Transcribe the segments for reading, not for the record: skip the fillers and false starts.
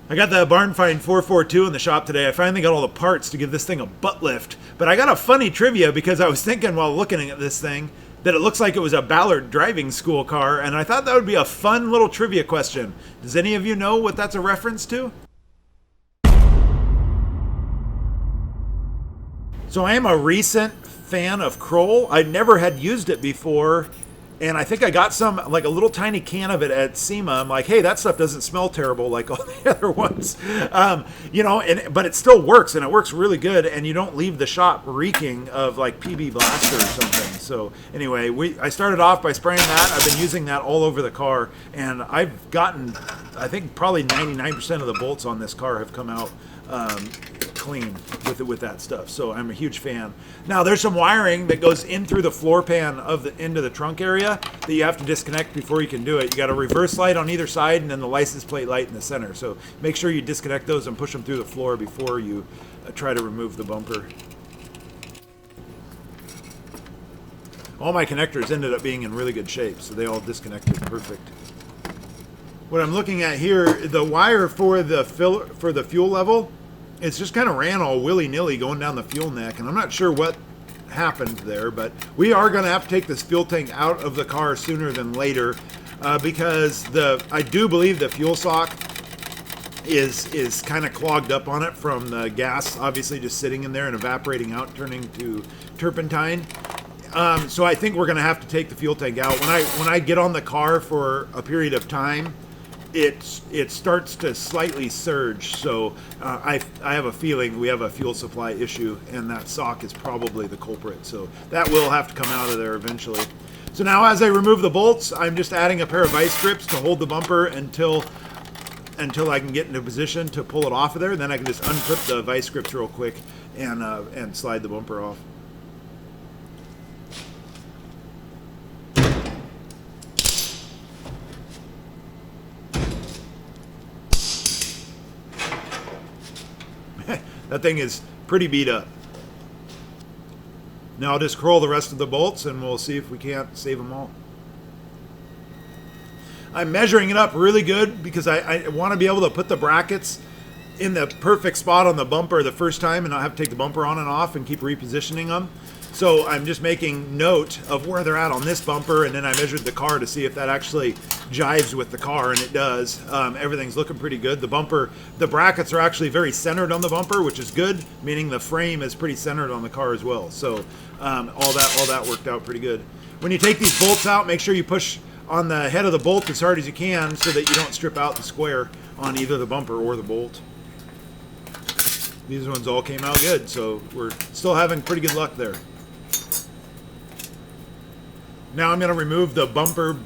I got the Barn Find 442 in the shop today. I finally got all the parts to give this thing a butt lift. But I got a funny trivia because I was thinking while looking at this thing that it looks like it was a Ballard driving school car, and I thought that would be a fun little trivia question. Does any of you know what that's a reference to? So I am a recent fan of Kroll. I never had used it before, and I think I got some, like a little tiny can of it at SEMA. I'm like, hey, that stuff doesn't smell terrible like all the other ones. But it still works, and it works really good, and you don't leave the shop reeking of like PB Blaster or something. So anyway, I started off by spraying that. I've been using that all over the car, and I've gotten, I think probably 99% of the bolts on this car have come out clean with that stuff. So I'm a huge fan. Now there's some wiring that goes in through the floor pan of the into the trunk area that you have to disconnect before you can do it. You got a reverse light on either side and then the license plate light in the center. So make sure you disconnect those and push them through the floor before you try to remove the bumper. All my connectors ended up being in really good shape, so they all disconnected perfect. What I'm looking at here, the wire for the fuel level, it's just kind of ran all willy-nilly going down the fuel neck, and I'm not sure what happened there, but we are going to have to take this fuel tank out of the car sooner than later because I do believe the fuel sock is kind of clogged up on it from the gas, obviously just sitting in there and evaporating out, turning to turpentine. So I think we're going to have to take the fuel tank out. When I get on the car for a period of time, it starts to slightly surge, so I have a feeling we have a fuel supply issue, and that sock is probably the culprit. So that will have to come out of there eventually. So now as I remove the bolts, I'm just adding a pair of vice grips to hold the bumper until I can get into position to pull it off of there. Then I can just unclip the vice grips real quick and slide the bumper off. That thing is pretty beat up. Now I'll just curl the rest of the bolts and we'll see if we can't save them all. I'm measuring it up really good because I want to be able to put the brackets in the perfect spot on the bumper the first time and not have to take the bumper on and off and keep repositioning them. So I'm just making note of where they're at on this bumper, and then I measured the car to see if that actually jives with the car, and it does. Everything's looking pretty good. The brackets are actually very centered on the bumper, which is good, meaning the frame is pretty centered on the car as well. So all that worked out pretty good. When you take these bolts out, make sure you push on the head of the bolt as hard as you can so that you don't strip out the square on either the bumper or the bolt. These ones all came out good, so we're still having pretty good luck there. Now I'm going to remove the bumpers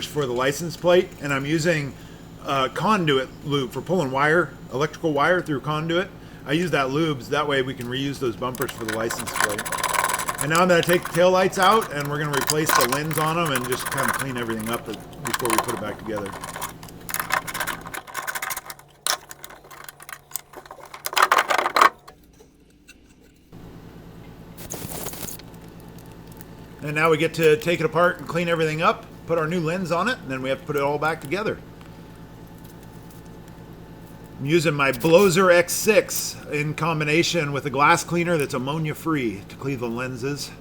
for the license plate, and I'm using conduit lube for pulling electrical wire through conduit. I use that lube, so that way we can reuse those bumpers for the license plate. And now I'm going to take the taillights out, and we're going to replace the lens on them and just kind of clean everything up before we put it back together. And now we get to take it apart and clean everything up, put our new lens on it, and then we have to put it all back together. I'm using my Blozer X6 in combination with a glass cleaner that's ammonia-free to clean the lenses.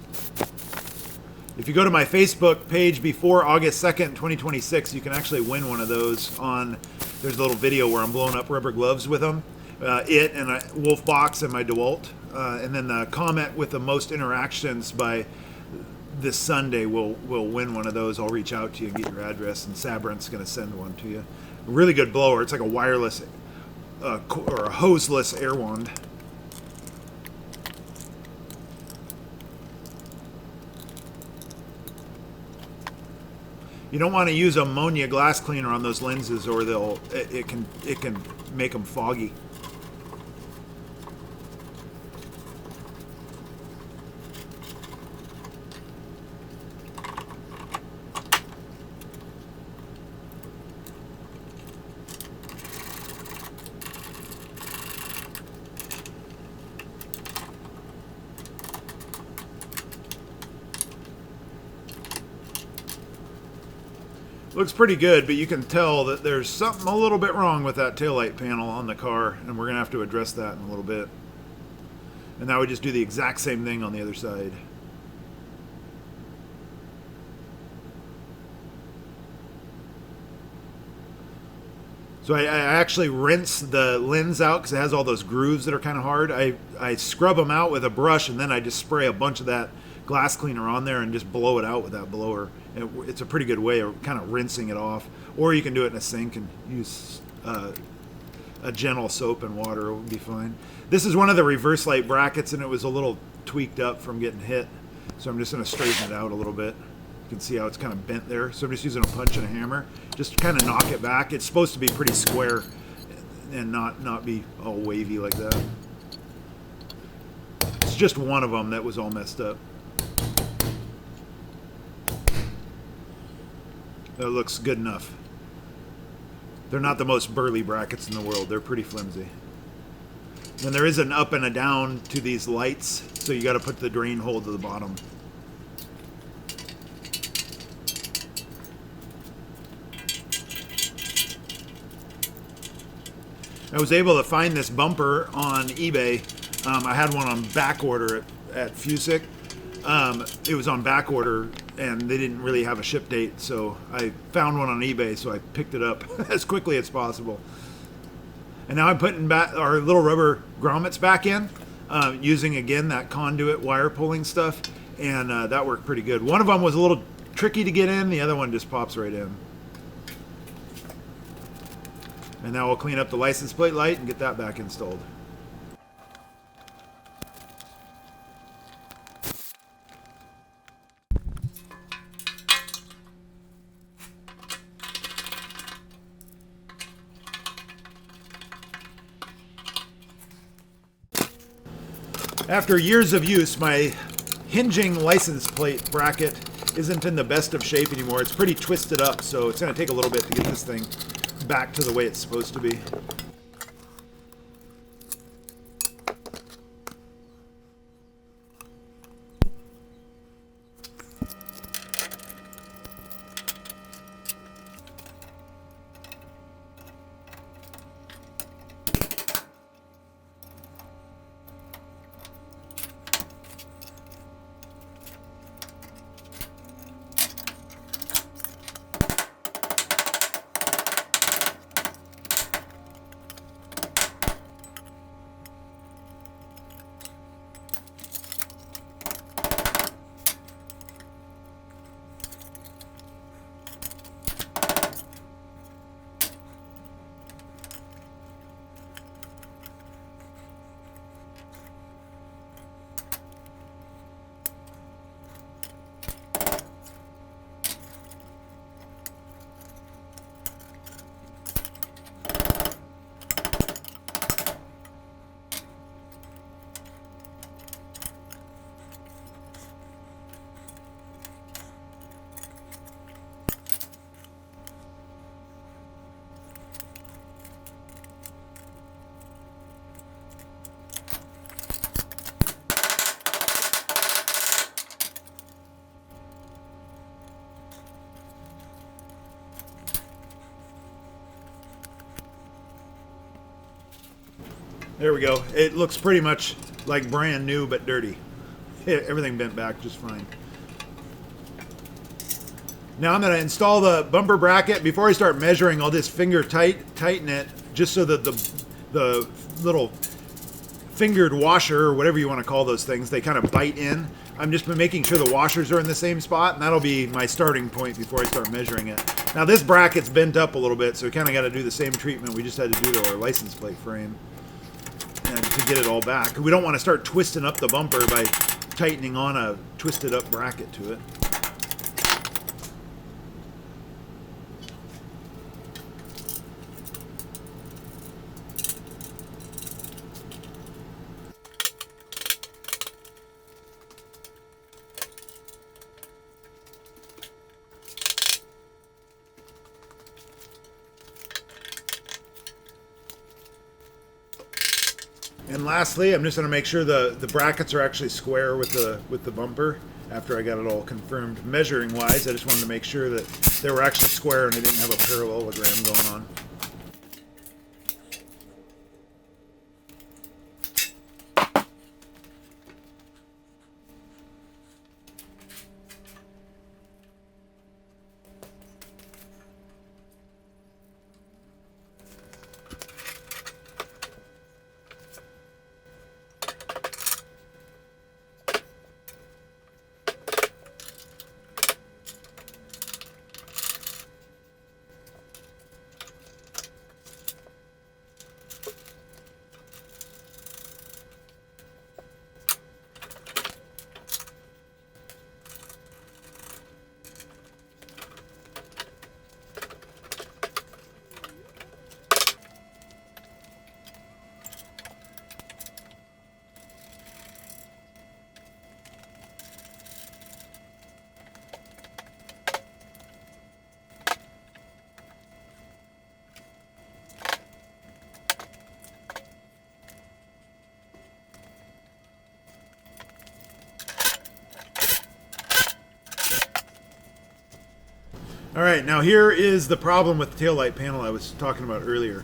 If you go to my Facebook page before August 2nd, 2026, you can actually win one of those. There's a little video where I'm blowing up rubber gloves with them. It and a Wolf Box and my DeWalt. And then the comment with the most interactions by this Sunday will win one of those. I'll reach out to you and get your address, and Sabrent's going to send one to you. A really good blower. It's like a wireless or a hoseless air wand. You don't want to use ammonia glass cleaner on those lenses, or it can make them foggy. Looks pretty good, but you can tell that there's something a little bit wrong with that taillight panel on the car, and we're going to have to address that in a little bit. And now we just do the exact same thing on the other side. So I actually rinse the lens out because it has all those grooves that are kind of hard. I scrub them out with a brush, and then I just spray a bunch of that glass cleaner on there and just blow it out with that blower. And it's a pretty good way of kind of rinsing it off. Or you can do it in a sink and use a gentle soap and water. It would be fine. This is one of the reverse light brackets, and it was a little tweaked up from getting hit. So I'm just going to straighten it out a little bit. You can see how it's kind of bent there. So I'm just using a punch and a hammer just to kind of knock it back. It's supposed to be pretty square and not be all wavy like that. It's just one of them that was all messed up. That looks good enough. They're not the most burly brackets in the world. They're pretty flimsy. And there is an up and a down to these lights, so you got to put the drain hole to the bottom. I was able to find this bumper on eBay. I had one on back order at Fusick. It was on back order, and they didn't really have a ship date, so I found one on eBay, so I picked it up as quickly as possible. And now I'm putting back our little rubber grommets back in, using, again, that conduit wire pulling stuff, and that worked pretty good. One of them was a little tricky to get in, the other one just pops right in. And now we'll clean up the license plate light and get that back installed. After years of use, my hinging license plate bracket isn't in the best of shape anymore. It's pretty twisted up, so it's going to take a little bit to get this thing back to the way it's supposed to be. There we go. It looks pretty much like brand new, but dirty. Everything bent back just fine. Now I'm going to install the bumper bracket. Before I start measuring, I'll just finger tighten it just so that the little fingered washer, or whatever you want to call those things, they kind of bite in. I'm just making sure the washers are in the same spot, and that'll be my starting point before I start measuring it. Now this bracket's bent up a little bit, so we kind of got to do the same treatment we just had to do to our license plate frame to get it all back. We don't want to start twisting up the bumper by tightening on a twisted up bracket to it. And lastly, I'm just going to make sure the brackets are actually square with the bumper, after I got it all confirmed measuring wise. I just wanted to make sure that they were actually square and I didn't have a parallelogram going on. All right, now here is the problem with the taillight panel I was talking about earlier.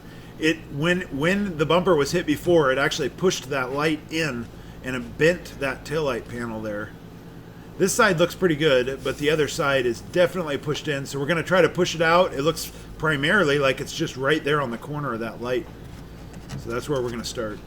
When the bumper was hit before, it actually pushed that light in and it bent that taillight panel there. This side looks pretty good, but the other side is definitely pushed in, so we're going to try to push it out. It looks primarily like it's just right there on the corner of that light. So that's where we're going to start.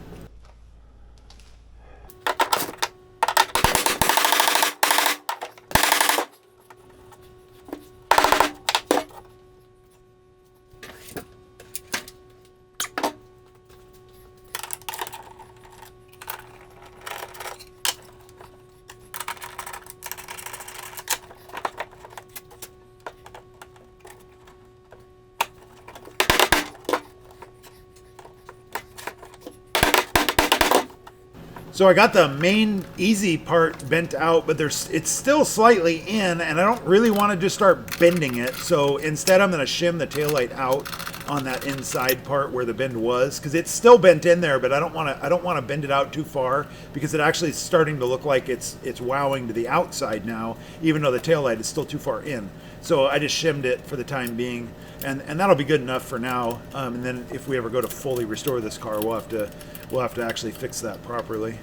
So I got the main easy part bent out, but it's still slightly in, and I don't really want to just start bending it. So instead I'm going to shim the taillight out on that inside part where the bend was, because it's still bent in there, but I don't want to bend it out too far, because it actually is starting to look like it's wowing to the outside now, even though the taillight is still too far in. So I just shimmed it for the time being, and that'll be good enough for now. And then if we ever go to fully restore this car, we'll have to actually fix that properly.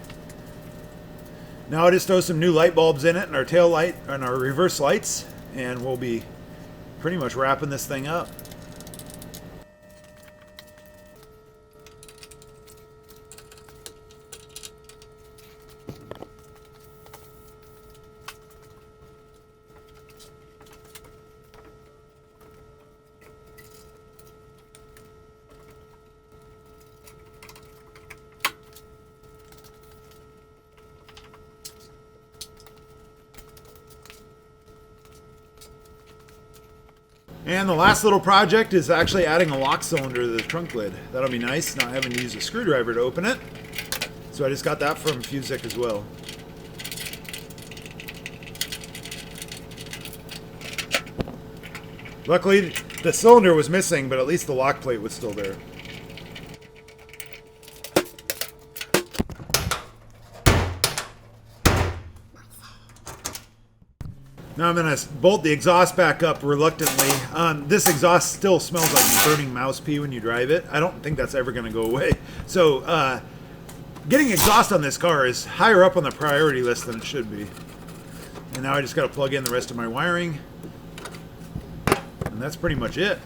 Now I just throw some new light bulbs in it and our tail light and our reverse lights, and we'll be pretty much wrapping this thing up. And the last little project is actually adding a lock cylinder to the trunk lid. That'll be nice, not having to use a screwdriver to open it. So I just got that from Fusick as well. Luckily, the cylinder was missing, but at least the lock plate was still there. Now I'm going to bolt the exhaust back up reluctantly. This exhaust still smells like burning mouse pee when you drive it. I don't think that's ever going to go away. So getting exhaust on this car is higher up on the priority list than it should be. And now I just got to plug in the rest of my wiring. And that's pretty much it.